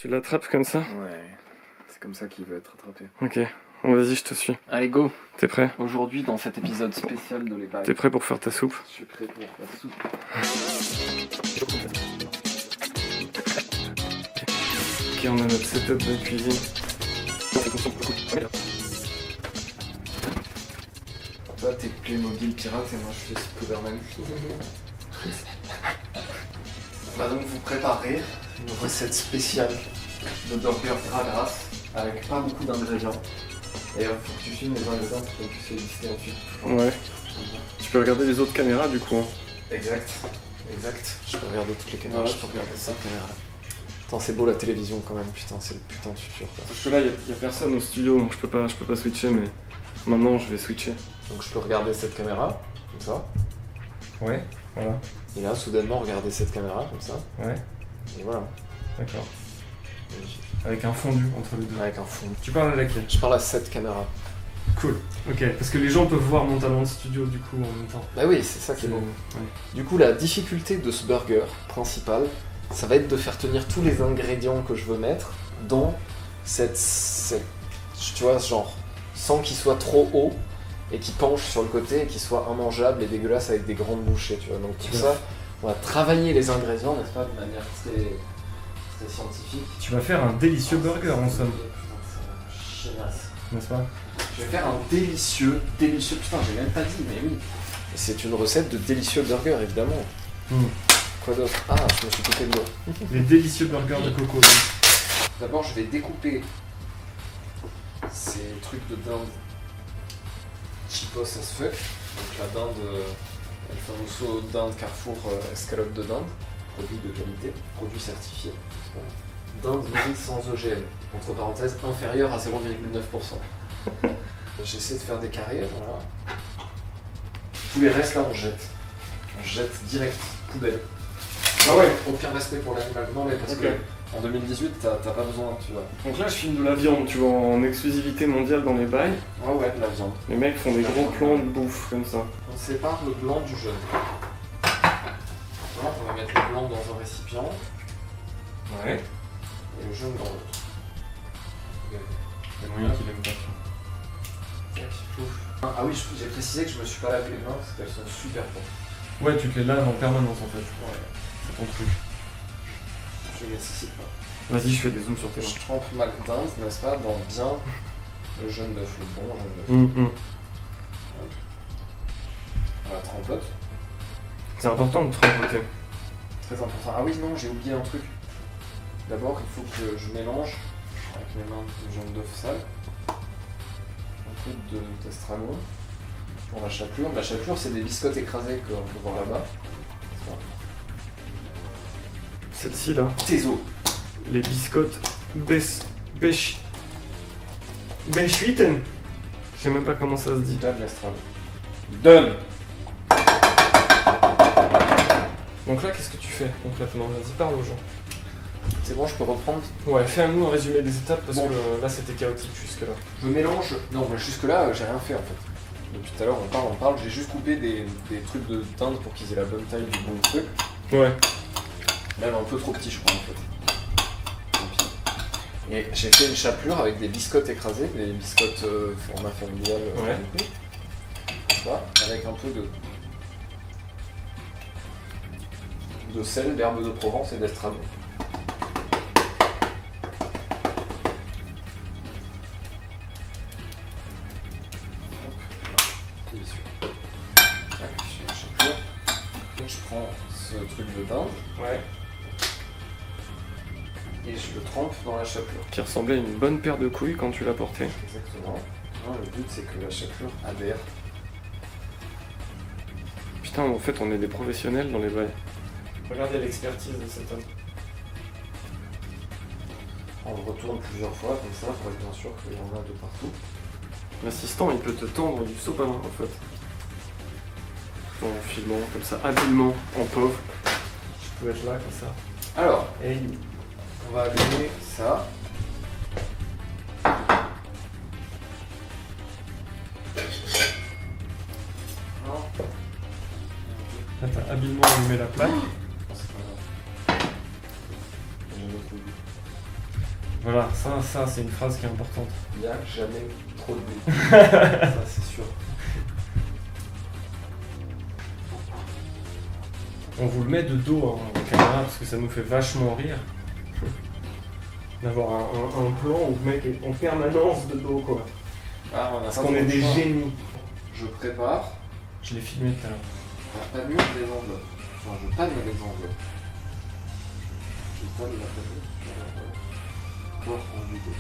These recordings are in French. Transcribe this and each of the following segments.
Tu l'attrapes comme ça? Ouais, c'est comme ça qu'il veut être attrapé. Ok, bon, vas-y, je te suis. Allez, go! T'es prêt? Aujourd'hui, dans cet épisode spécial de Les Bagues, T'es prêt pour faire ta soupe? je suis prêt pour la soupe. Ok, on a notre setup de cuisine. Toi, t'es Playmobil pirate et moi, je fais Spider-Man. On va donc vous préparer une recette spéciale de burger gras grasse avec pas beaucoup d'ingrédients. D'ailleurs, il faut que tu filmes les ingrédients pour qu'on puisse les lister ensuite. Ouais. Tu peux regarder les autres caméras du coup. Hein. Exact. Je peux regarder toutes les caméras. Ouais, je peux regarder cette caméra. Putain, c'est beau la télévision quand même. Putain, c'est le putain de futur. Quoi. Parce que là, y a personne au studio, donc je peux pas switcher, mais maintenant je vais switcher. Donc je peux regarder cette caméra, comme ça. Ouais, voilà. Et là, soudainement, regarder cette caméra, comme ça. Ouais, Et voilà. d'accord. Magnifique. Avec un fondu entre les deux. Avec un fond. Tu parles à laquelle? Je parle à cette caméra. Cool. Ok, parce que les gens peuvent voir mon talent de studio du coup en même temps. Bah oui, c'est ça qui est beau. Ouais. Du coup, la difficulté de ce burger principal, ça va être de faire tenir tous les ingrédients que je veux mettre dans cette tu vois, genre, sans qu'il soit trop haut et qu'il penche sur le côté et qu'il soit immangeable et dégueulasse avec des grandes bouchées, tu vois. Donc pour ça, on va travailler les ingrédients, n'est-ce pas, de manière très scientifique. Tu vas faire un délicieux burger en somme, Chiasse. n'est-ce pas? Je vais faire un délicieux, putain, j'ai même pas dit, mais oui. C'est une recette de délicieux burger, évidemment. Quoi d'autre? Ah, je me suis coupé le doigt. Les délicieux burgers de coco. D'abord, je vais découper ces trucs de dinde cheapos as fuck. Donc la dinde, El Famoso dinde Carrefour escalope de dinde, produit de qualité, produit certifié. Dinde nourrie sans OGM, entre parenthèses inférieure à 0,9%. J'essaie de faire des carrés, voilà. Tous les restes là on jette. On jette direct, poubelle. Ah ouais, aucun respect pour l'animal. Non mais parce que en 2018 t'as pas besoin, tu vois. Donc là je filme de la viande, tu vois, en exclusivité mondiale dans les bails. Ah ouais, de la viande. Les mecs font des gros plans de bouffe comme ça. On sépare le blanc du jaune. Voilà, on va mettre le blanc dans un récipient Ouais. et le jaune dans l'autre. Il y a moyen qu'il aime pas. Ah oui, j'ai précisé que je me suis pas lavé les mains parce qu'elles sont super propres. Ouais, tu te les laves en permanence en fait. Ouais, C'est ton truc. je ne nécessite pas. Vas-y, je fais des zooms sur tes mains. Je trempe ma dinde, n'est-ce pas, dans bien le jaune d'œuf, le bon jaune d'œuf. Voilà, trempote. C'est important de trempoter. Très important. Ah oui, non, j'ai oublié un truc. D'abord, il faut que je mélange avec mes mains le jaune d'œuf sale. Un peu d'estragon pour la chapelure. La chapelure, c'est des biscottes écrasées qu'on peut voir là-bas. Celle-ci là. Tes os. Les biscottes Beschwitten. Je sais même pas comment ça se dit. Donne l'estragon. Donne. Donc là, qu'est-ce que tu fais concrètement? Vas-y, parle aux gens. C'est bon, je peux reprendre. Ouais, fais-nous un résumé des étapes parce Bon. que là c'était chaotique jusque-là. Je mélange. Non, mais jusque-là, j'ai rien fait en fait. Depuis tout à l'heure, on parle. J'ai juste coupé des trucs de dinde pour qu'ils aient la bonne taille du bon truc. Ouais. Même un peu trop petit, je crois en fait. Tant pis. Et j'ai fait une chapelure avec des biscottes écrasées, des biscottes format familial. Ouais. Voilà, avec un peu de sel, d'herbe de Provence et d'estragon. Délicieux. Tac, je fais une chapelure. Donc je prends ce truc de dinde. Ouais. Et je le trempe dans la chapelure. Qui ressemblait à une bonne paire de couilles quand tu l'as porté. Exactement. Non, le but c'est que la chapelure adhère. Putain, en fait, on est des professionnels dans les bails. Regardez l'expertise de cet homme. On le retourne plusieurs fois comme ça pour être bien sûr qu'il y en a de partout. L'assistant, il peut te tendre du sopalin en fait. En filmant comme ça, habilement, en pauvre. Je peux être là comme ça. Alors, Et on va allumer ça. là, t'as habilement allumé la plaque. C'est pas grave. J'ai un autre goût. Voilà, ça c'est une phrase qui est importante. Il n'y a jamais trop de bruit. Ça, c'est sûr. On vous le met de dos en caméra parce que ça nous fait vachement rire. D'avoir un plan où le mec est en permanence de dos, quoi. Ah, on a Parce pas qu'on trop est le des choix. génies. Je prépare. Je l'ai filmé tout à l'heure. La panure des angles. Enfin, je panne les angles. Je panne la panure. Pour en vidéo.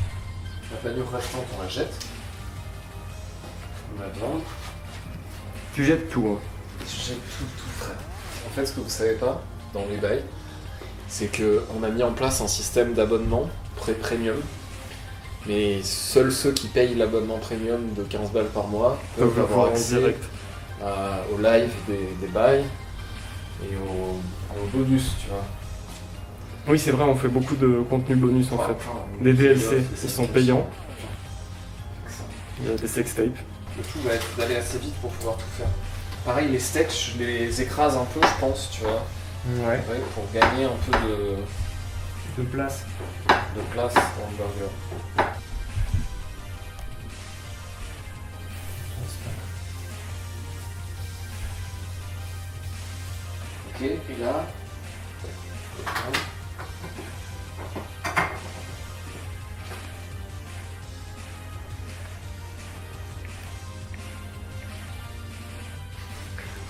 La panure restante, on la jette. On la blinde. Tu jettes tout, hein. Je jette tout frais. En fait, ce que vous savez pas dans les bails, c'est qu'on a mis en place un système d'abonnement premium. Mais seuls ceux qui payent l'abonnement premium de 15 balles par mois peuvent avoir accès au live des bails et au bonus, tu vois. Oui, c'est vrai, on fait beaucoup de contenu bonus en fait. Des DLC, ils sont payants. Il y a des sextapes. Le tout va être d'aller assez vite pour pouvoir tout faire. Pareil, les steaks, je les écrase un peu, je pense, tu vois. Ouais. Ouais, pour gagner un peu De place. de place dans le burger. Ok, et là.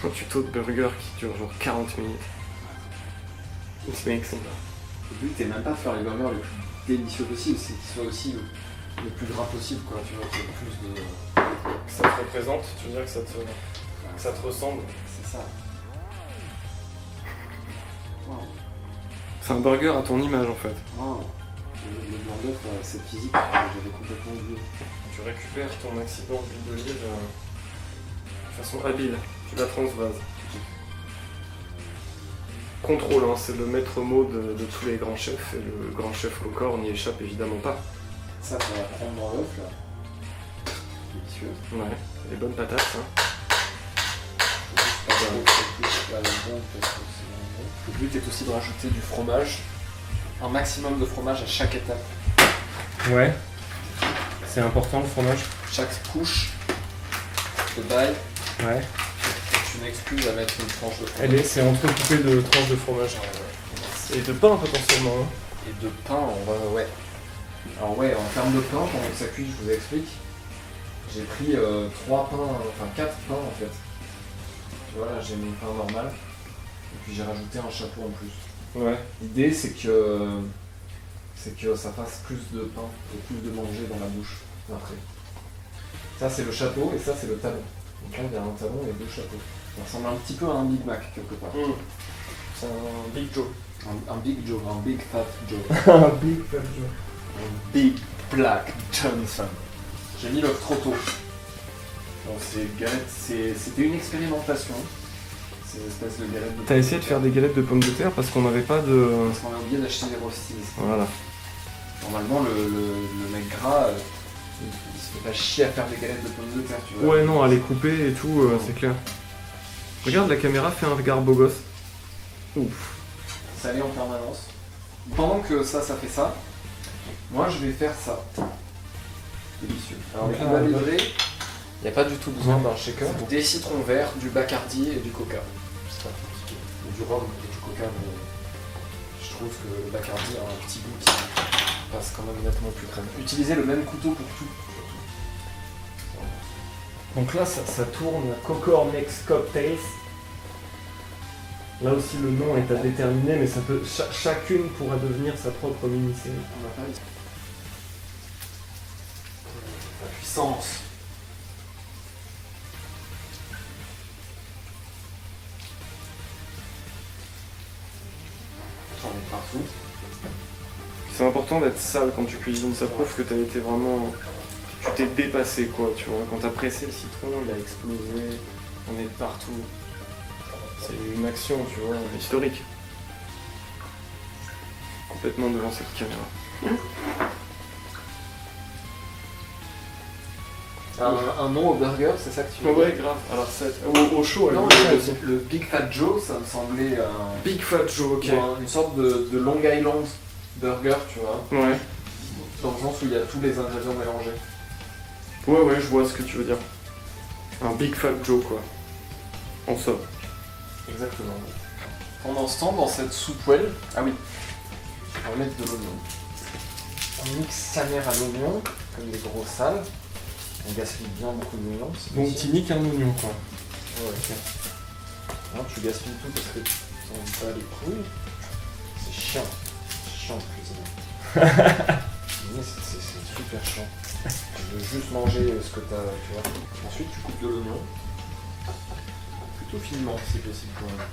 Un tuto de burger qui dure genre 40 minutes. It makes sense. Le but, c'est même pas de faire les burgers les plus délicieux possible, c'est qu'ils soient aussi le plus gras possible, quoi. Tu vois, qu'il y ait plus de. Que ça te représente, tu veux dire que ça te ressemble. C'est ça. Wow. C'est un burger à ton image en fait. Wow. Le blanc d'œuf, cette physique, j'avais complètement oublié. Tu récupères ton accident d'huile d'olive de façon habile. Tu la transvases. Contrôle, hein, c'est le maître mot de tous les grands chefs et le grand chef Cocor n'y échappe évidemment pas. Ça, ça va prendre dans l'œuf là. Délicieux. Ouais, les bonnes patates, hein. Le but est aussi de rajouter du fromage, un maximum de fromage à chaque étape. Ouais. C'est important le fromage. Chaque couche de bail Ouais. est une excuse à mettre une tranche de fromage. C'est entrecoupé de tranches de fromage. Et de pain potentiellement. Hein. Et de pain, ouais. Alors ouais, en termes de pain, pendant que ça cuit, je vous explique. J'ai pris 3 pains, enfin 4 pains en fait. Tu vois, là j'ai mon pain normal. Et puis j'ai rajouté un chapeau en plus. Ouais. L'idée c'est que ça fasse plus de pain et plus de manger dans la bouche après. Ça c'est le chapeau et ça c'est le talon. Donc là il y a un talon et 2 chapeaux. Ça ressemble un petit peu à un Big Mac quelque part. C'est un Big Joe. Un Big Joe, un Big Fat Joe. Un Big Fat Joe. Un Big Black Johnson. J'ai mis l'œuf trop tôt. Donc c'était une expérimentation. C'est une espèce de galette de. T'as essayé de faire des galettes de pommes de terre parce qu'on n'avait pas de. Parce qu'on a oublié d'acheter des rostis. Voilà. Normalement le mec gras, il se fait pas chier à faire des galettes de pommes de terre, tu vois. Ouais, non, à les couper et tout, c'est clair. Regarde, la caméra fait un regard beau gosse. Ouf. Salé en permanence. Pendant que ça fait ça, moi je vais faire ça. Délicieux. Alors les combats livrés, il n'y a pas du tout besoin d'un shaker. Des citrons verts, du Bacardi et du Coca. C'est pas compliqué. Ou du rhum et du Coca, mais je trouve que le Bacardi a un petit goût qui passe quand même nettement plus crème. Utilisez le même couteau pour tout. Donc là, ça tourne Cocor Next Cocktails. Là aussi, le nom est à déterminer, mais ça peut, chacune pourra devenir sa propre mini-série. On va pas ici. La puissance. J'en ai partout. C'est important d'être sale quand tu cuisines, ça prouve que t'as été vraiment... Tu t'es dépassé quoi, tu vois. Quand t'as pressé le citron, il a explosé, on est partout. C'est une action, tu vois, historique. Complètement devant cette caméra. Un nom au burger, c'est ça que tu veux Ouais, dire? grave. Alors, au chaud, Non, elle le Big Fat Joe, ça me semblait Big Fat Joe, ok. une sorte de Long Island burger, tu vois. Ouais. Dans le sens où il y a tous les ingrédients mélangés. Ouais, je vois ce que tu veux dire. Un Big Fat Joe, quoi. En somme. Exactement. Pendant ce temps, dans cette soupe poêle, ah oui, on va mettre de l'oignon. On mixe sa mère à l'oignon, comme des gros sales. On gaspille bien beaucoup d'oignons. Donc tu niques un oignon, quoi. Ouais, ok. Non, tu gaspilles tout parce que tu n'en pas les couilles. C'est chiant. C'est chiant de cuisiner. Mais c'est super chiant. Tu veux juste manger ce que t'as, tu vois. Ensuite, tu coupes de l'oignon. Plutôt finement, si possible quand même.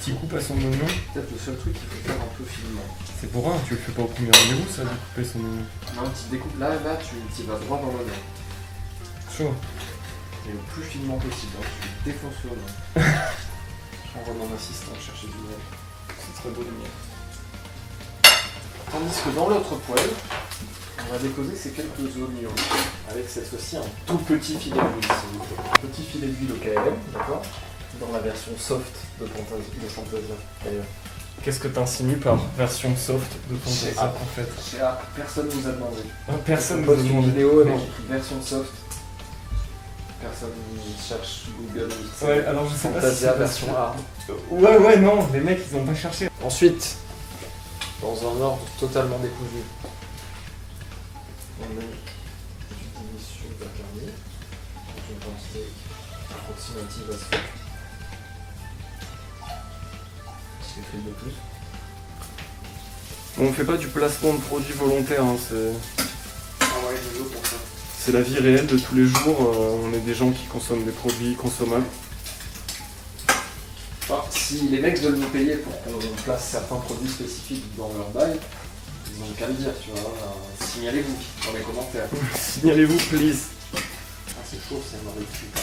Tu coupes à son oignon. Peut-être le seul truc qu'il faut faire un peu finement. C'est pour un, tu le fais pas au premier rendez-vous, ça, de couper son oignon. Non, tu découpes là, tu vas droit dans l'oignon. Chaud. Et le plus finement possible, hein. Tu défonces l'oignon. J'envoie mon assistant chercher du miel. C'est très beau le miel. Tandis que dans l'autre poêle, on va déposer ces quelques oignons. Avec cette fois-ci un tout petit filet d'huile, s'il vous plaît. Un petit filet d'huile au KLM, d'accord? Dans la version soft de Fantasia, d'ailleurs. Qu'est-ce que t'insinues par version soft de ton Chez ça, A. en fait? Chez A, personne vous a demandé. Personne ne ne poste une demande. vidéo avec version soft. Personne ne cherche Google. Ouais, alors je sais pas si Fantasia c'est version A. Ouais, non, les mecs, ils ont pas cherché. Ensuite, dans un ordre totalement décousu, on met du délicieux bacardi dans une quantité approximative à ce qui fait de plus. Bon, on fait pas du placement de produits volontaires, hein, Ah ouais, désolé pour ça. c'est la vie réelle de tous les jours. On est des gens qui consomment des produits consommables. Enfin, si les mecs veulent nous payer pour qu'on place certains produits spécifiques dans leur bail, ils ont qu'à le dire, tu vois. Signalez-vous dans les commentaires. Signalez-vous, please. Ah, c'est chaud, c'est marrant, putain.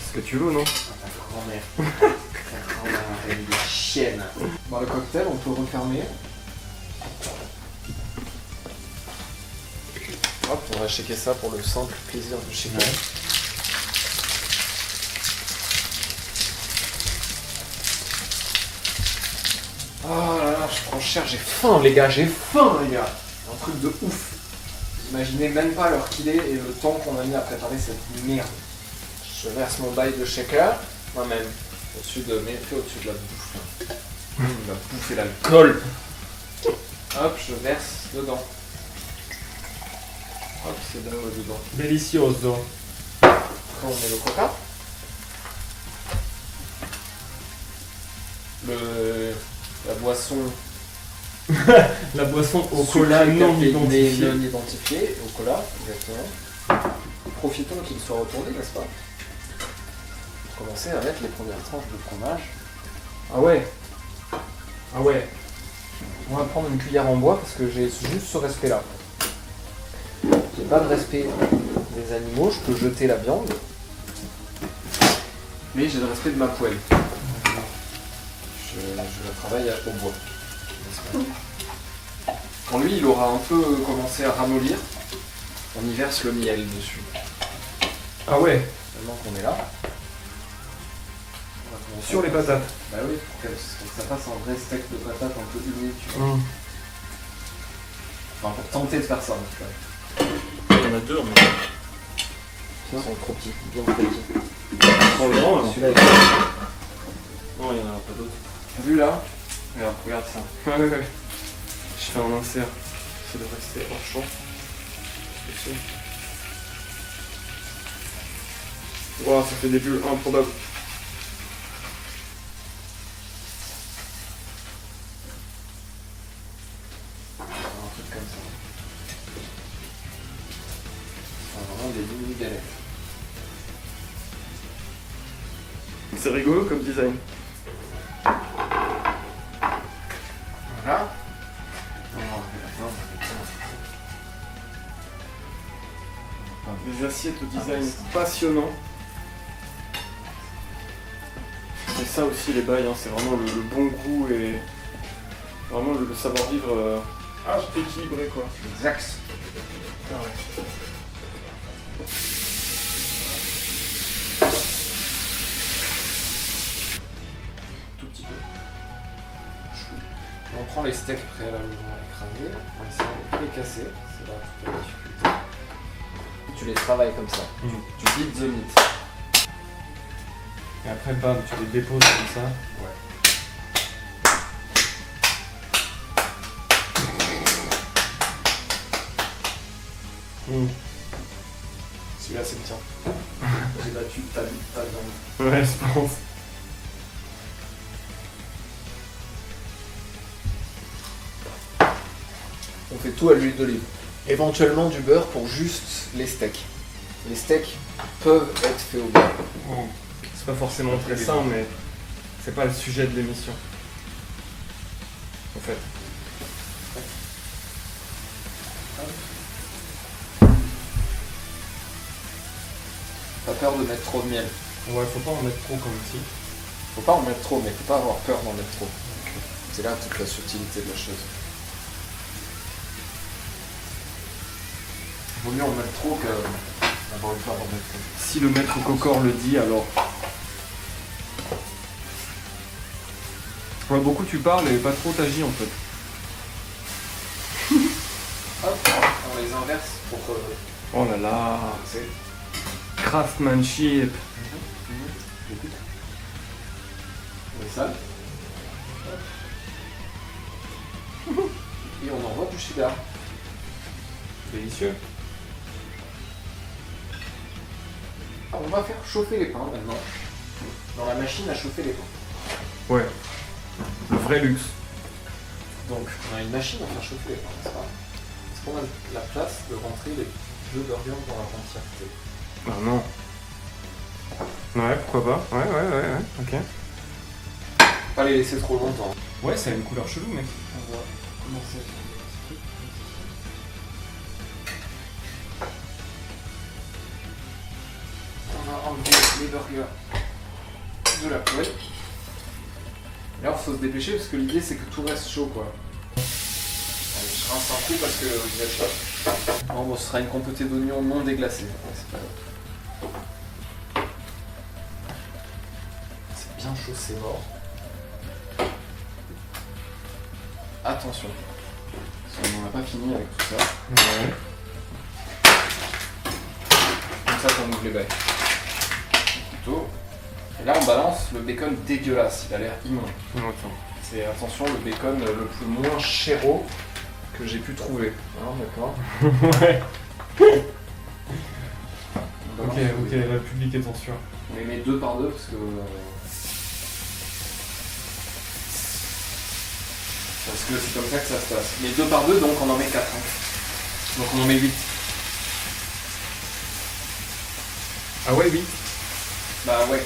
Ce que tu veux, non? Ah, ta grand-mère. Ta grand-mère, elle est des chiennes. Bon, le cocktail, on peut refermer. Hop, on va checker ça pour le simple plaisir de checker. Ouais. Oh là là, je prends cher, j'ai faim les gars, j'ai faim les gars. Un truc de ouf. Vous imaginez même pas l'heure qu'il est et le temps qu'on a mis à préparer cette merde. Je verse mon bail de shaker, moi-même, au-dessus de la bouffe. Là. La bouffe et l'alcool. Hop, je verse dedans. Hop, c'est dingue dedans. Delicioso. Après on met le coca. La boisson La boisson au sucrée, cola non caféinée, identifiée. non identifiée, au cola, exactement. Profitons qu'il soit retourné, n'est-ce pas? Pour commencer à mettre les premières tranches de fromage. Ah ouais. Ah ouais. On va prendre une cuillère en bois parce que j'ai juste ce respect-là. J'ai pas de respect des animaux, je peux jeter la viande. Mais j'ai le respect de ma poêle. Je la travaille au bois. Quand lui, il aura un peu commencé à ramollir, on y verse le miel dessus. Ah ouais, Maintenant qu'on est là, on va commencer sur les patates. Bah oui, pour que ça fasse un vrai steak de patates un peu humide, tu vois. Enfin, pour tenter de faire ça, en tout cas. Il y en a deux, en même temps. Ils sont trop petits, bien petits. Oh, vraiment, alors. Celui-là, Non, il y en a pas d'autres. t'as vu là? Regarde ça. Ouais. Je fais un insert. C'est de rester hors champ. Wow, ça fait des bulles improbables. Un truc comme ça. Enfin, vraiment des mini galettes. C'est rigolo comme design. Voilà. Des assiettes au design passionnant. C'est ça aussi les bails, hein, c'est vraiment le bon goût et vraiment le savoir-vivre équilibré, quoi. Exact. Tout petit peu. On prend les steaks préalablement travailler. On va essayer de les casser. C'est là toute la difficulté. Tu les travailles comme ça. Tu vides the meat. Et après, bam, tu les déposes comme ça. Ouais. Celui-là, c'est le tien. J'ai battu ta viande. Ouais, je pense. On fait tout à l'huile d'olive. Éventuellement du beurre pour juste les steaks. Les steaks peuvent être faits au beurre. C'est pas forcément très sain, mais c'est pas le sujet de l'émission. En fait. Pas peur de mettre trop de miel. Ouais, faut pas en mettre trop comme ici. Faut pas en mettre trop, mais faut pas avoir peur d'en mettre trop. C'est là toute la subtilité de la chose. Vaut mieux en mettre trop qu'avoir une peur d'en mettre trop. Si le maître Cocor le dit, alors. Ouais, beaucoup tu parles et pas trop t'agis en fait. Hop, on les inverse pour. Oh là là, C'est. craftsmanship. Écoute. On les sale. Et on envoie du cheddar. Délicieux. On va faire chauffer les pains maintenant. Dans la machine à chauffer les pains. Ouais. Le vrai luxe. Donc, on a une machine à faire chauffer les pains, n'est-ce pas? Est-ce qu'on a la place de rentrer les 2 burgers dans leur entièreté? Ah non. Ouais, pourquoi pas. Ouais, ok. Pas les laisser trop longtemps. Ouais, ça a une couleur chelou, mec. On va commencer à faire des petits trucs. On va enlever les burgers de la poêle. Et là, il faut se dépêcher parce que l'idée c'est que tout reste chaud quoi. Allez, je rince un coup parce que vous êtes chaud. Bon, ce sera une compotée d'oignons non déglacés. Ouais, c'est pas grave. C'est bien chaud, c'est mort. Attention, parce qu'on n'en a pas fini avec tout ça. Ouais. Comme ça qu'on ouvre les bails. Plutôt. Et là on balance le bacon dégueulasse, il a l'air immonde. Attends. C'est attention le bacon le plus moins chéro que j'ai pu trouver. Hein, d'accord. Ouais. On balance Ok, le- la public est en sûr. On les met 2 par 2 parce que. Parce que c'est comme ça que ça se passe. Mais 2 par 2 donc on en met 4. Donc on en met 8. Ah ouais, 8. Bah ouais.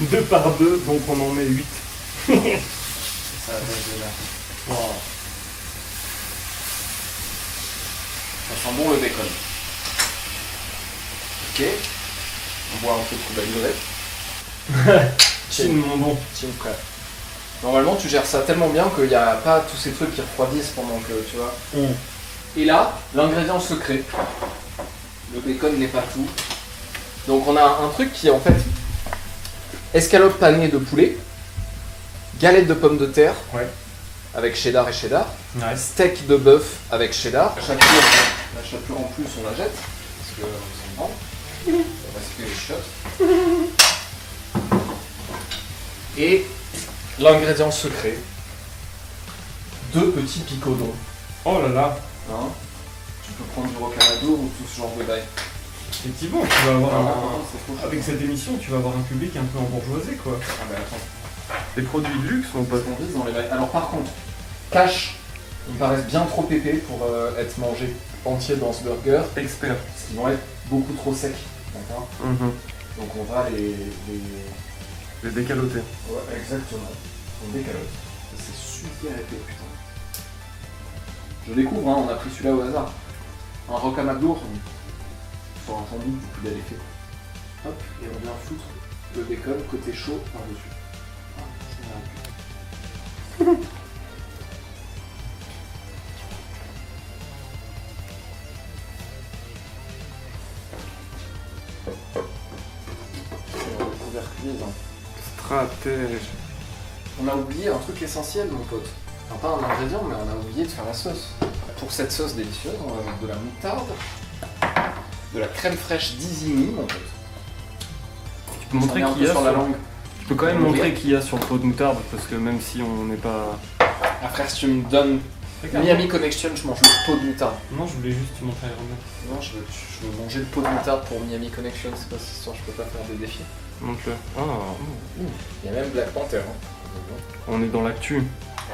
2 par 2, donc on en met 8. Ça va être de là. Wow. Ça sent bon le bacon. Ok. On boit un peu de Cuba Libre. Chin, mon bon. Team prêt. Normalement tu gères ça tellement bien qu'il n'y a pas tous ces trucs qui refroidissent pendant que tu vois. Et là, l'ingrédient secret. Le bacon n'est pas tout. Donc on a un truc qui est en fait escalope panée de poulet, galette de pommes de terre, Ouais. avec cheddar et cheddar, Nice. steak de bœuf avec cheddar. La chapelure en plus on la jette, parce que on s'en prend. On va se faire les shots. Et l'ingrédient secret, 2 petits picodons. Oh là là. Hein, tu peux prendre du rocamadour ou tout ce genre de bail. Effectivement, tu vas avoir c'est trop chaud. Avec cette émission, tu vas avoir un public un peu embourgeoisé, quoi. Ah bah attends. Les produits de luxe, mon pote. On vise dans les bails. Alors par contre, cache, ils me paraissent bien trop épais pour être mangés entiers dans ce burger, Expert. parce qu'ils vont être beaucoup trop secs. D'accord. Donc on va les... Les décalotés. Ouais, exactement. On décalote. C'est super épais, putain. Je découvre, hein, on a pris celui-là au hasard. Un rocamadour, sur un sandwich, du coup, il a l'effet. Hop, et on vient foutre le bacon côté chaud par-dessus. Ah, c'est marrant. C'est le couvercle, hein. Stratège. On a oublié un truc essentiel, mon pote. Enfin, pas un ingrédient, mais on a oublié de faire la sauce. Pour cette sauce délicieuse, on va mettre de la moutarde, de la crème fraîche d'Isigny, mon pote. Tu peux montrer un qu'il y peu a sur la langue. Tu peux quand même montrer qu'il y a sur le pot de moutarde, parce que même si on n'est pas... Ah frère, si tu me donnes Miami Connection, je mange le pot de moutarde. Non, je voulais juste te montrer Iron Man. Non, je veux manger le pot de moutarde pour Miami Connection, c'est pas ce soir, je peux pas faire des défis. Montre-le. Il y a même Black Panther. Hein. On est dans l'actu.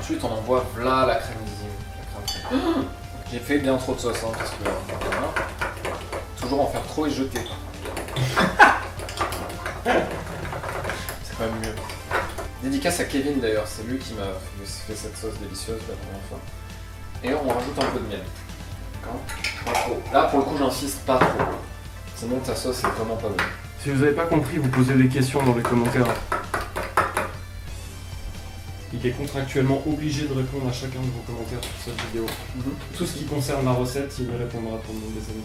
Ensuite, on envoie là la crème d'Isigny. J'ai fait bien trop de sauce, hein, parce que toujours en faire trop et jeter. C'est pas mieux. Dédicace à Kevin d'ailleurs, c'est lui qui m'a fait cette sauce délicieuse la première fois. Et on rajoute un peu de miel. D'accord ? Pas trop. Là pour le coup j'insiste pas trop. Sinon ta sauce est vraiment pas bonne. Si vous n'avez pas compris, vous posez des questions dans les commentaires. Il est contractuellement obligé de répondre à chacun de vos commentaires sur cette vidéo. Tout ce qui concerne la recette, il y répondra pour le monde des amis.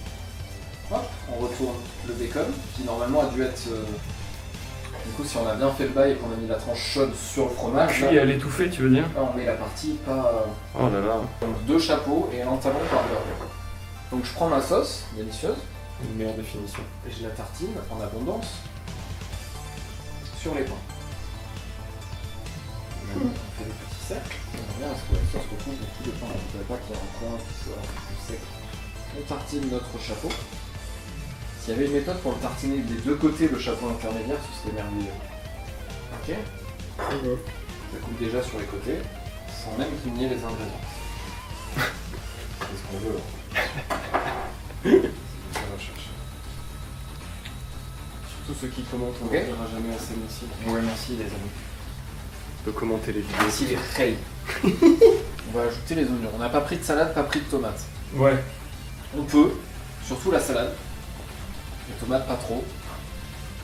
Hop, on retourne le bacon, qui normalement a dû être... Du coup, si on a bien fait le bail et qu'on a mis la tranche chaude sur le fromage, Puis là, à l'étouffer, tu veux dire? on met la partie pas... Oh là là. Donc 2 chapeaux et un talon par burger. Donc je prends ma sauce, délicieuse, Une meilleure définition. et je la tartine en abondance sur les pains. On fait des petits cercles. On revient à ce que la sauce recouvre beaucoup de pain. Vous ne savez pas qu'il y a un coin qui soit plus sec. On tartine notre chapeau. S'il y avait une méthode pour le tartiner des deux côtés, le chapeau intermédiaire, ce serait merveilleux. Ok. Ça coupe déjà sur les côtés, sans même qu'il n'y ait les ingrédients. C'est ce qu'on veut là. On va chercher. Surtout ceux qui commentent, on Ok. ne dira jamais assez merci. Ouais, merci les amis. De commenter les vidéos. Merci les reys. On va ajouter les oignons. On n'a pas pris de salade, pas pris de tomate. Ouais. On peut, surtout la salade. Les tomates pas trop.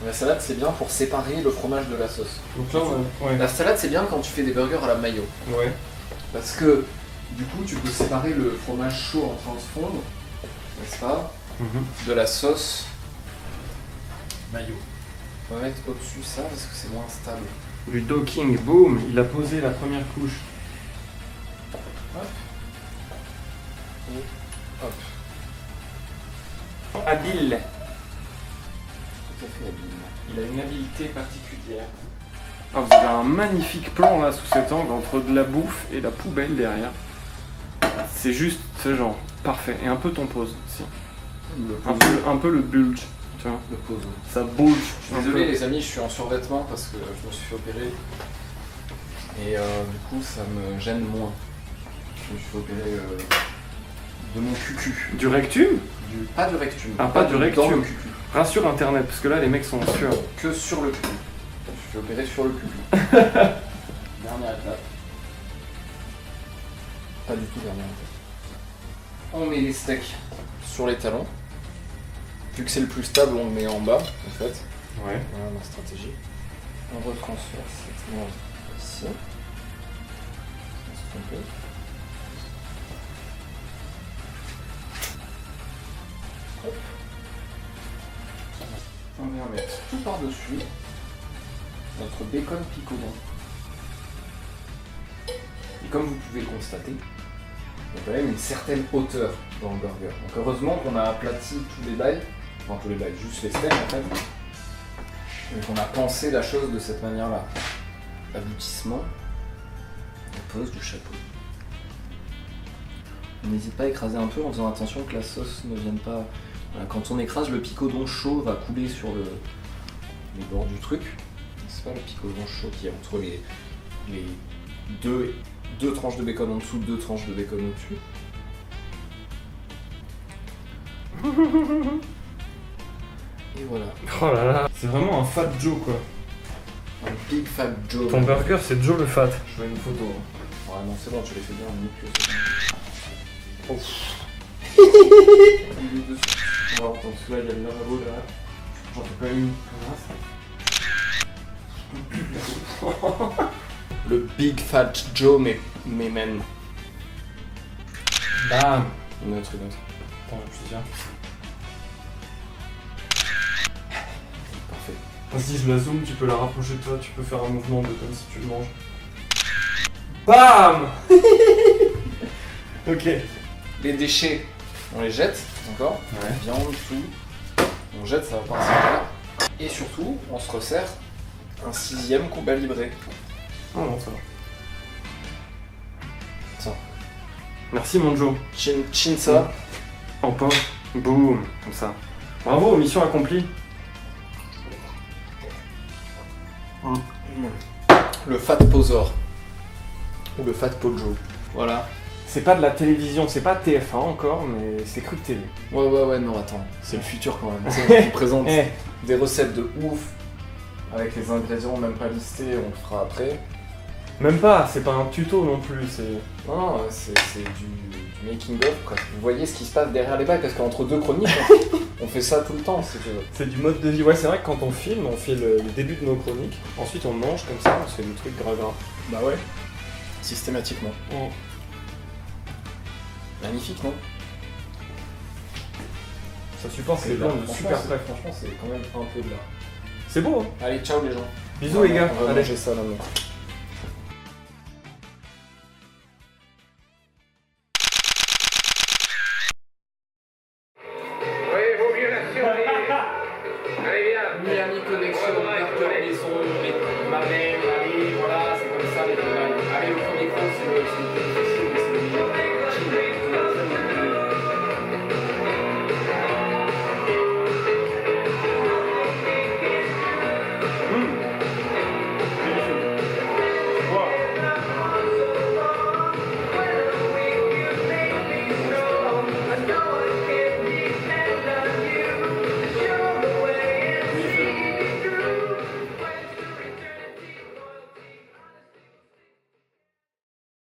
La salade c'est bien pour séparer le fromage de la sauce. Donc là, ouais. La salade c'est bien quand tu fais des burgers à la mayo. Ouais. Parce que du coup tu peux séparer le fromage chaud en train de se fondre, n'est-ce pas, de la sauce mayo. On va mettre au-dessus ça parce que c'est moins stable. Du docking, boum, il a posé la première couche. Hop. Et hop. Habile. Tout à fait habile. Il a une habileté particulière. Ah, vous avez un magnifique plan là sous cet angle entre de la bouffe et la poubelle derrière. C'est juste ce genre, parfait. Et un peu ton pose aussi. Un peu le bulge, tu vois. Le pose. Ça bulge. Je suis désolé les amis, je suis en survêtement parce que je me suis fait opérer. Et du coup ça me gêne moins. Je me suis fait opérer de mon cucu. Du rectum? Pas du rectum. Ah, pas du rectum. Dans le cucu. Rassure internet, parce que là les mecs sont sûrs. Que sur le cucu. Je me suis fait opérer sur le cucu. Dernière étape. Pas du tout dernière étape. On met les steaks sur les talons. Vu que c'est le plus stable, on le met en bas, en fait. Ouais. Voilà ma stratégie. On retransfère cette merde ici. On se trompe. Hop. On vient mettre tout par-dessus notre bacon picodon. Et comme vous pouvez le constater, il y a quand même une certaine hauteur dans le burger. Donc heureusement qu'on a aplati tous les bails, enfin tous les bails, juste les steaks en fait, et qu'on a pensé la chose de cette manière-là. Aboutissement, on pose du chapeau. On n'hésite pas à écraser un peu en faisant attention que la sauce ne vienne pas... Voilà, quand on écrase, le picodon chaud va couler sur les bords du truc. C'est pas le picodon chaud qui est entre les deux tranches de bacon en dessous, 2 tranches de bacon au-dessus. Et voilà. Oh là là. C'est vraiment un fat Joe quoi. Un big fat Joe. Ton burger c'est Joe le fat. Je veux une photo. Ouais, non, c'est bon, tu l'as fait bien, nickel. Oh. Il est dessus. Alors, attends, parce que là, il y a le lavabo là. J'en fais pas une. Le Big Fat Joe, mais même. Bam. Une autre. Attends, je suis bien. Parfait. Si je la zoome, tu peux la rapprocher de toi, tu peux faire un mouvement de comme si tu le manges. Bam. Ok. Les déchets, on les jette, d'accord? Ouais. Viande, tout. On jette, ça va pas servir. Et surtout, on se resserre un 6e Cuba Libre. Oh non, ça va. Ça. Merci mon Joe. Chin ça. En pain. Boum. Comme ça. Bravo, mission accomplie. Le Fat Posor. Ou le Fat Pojo. Voilà. C'est pas de la télévision, c'est pas TF1 encore, mais c'est Cru TV. Ouais, non, attends. C'est le futur quand même. Tu sais, on vous présente Eh, des recettes de ouf. Avec les ingrédients même pas listés, on le fera après. même pas, c'est pas un tuto non plus, c'est... Non, c'est du making of quoi. Vous voyez ce qui se passe derrière les bails parce qu'entre deux chroniques, on fait ça tout le temps si tu veux. C'est du mode de vie. Ouais, c'est vrai que quand on filme, on fait le début de nos chroniques. Ensuite, on mange comme ça, on se fait des trucs gras. Bah ouais. Systématiquement. Magnifique, non? Ça supporte C'est les bien, plans de franchement, super c'est- près. Franchement, c'est quand même un peu de là. C'est beau, hein. Allez, ciao les gens. Bisous les gars. On va Allez. manger ça maintenant.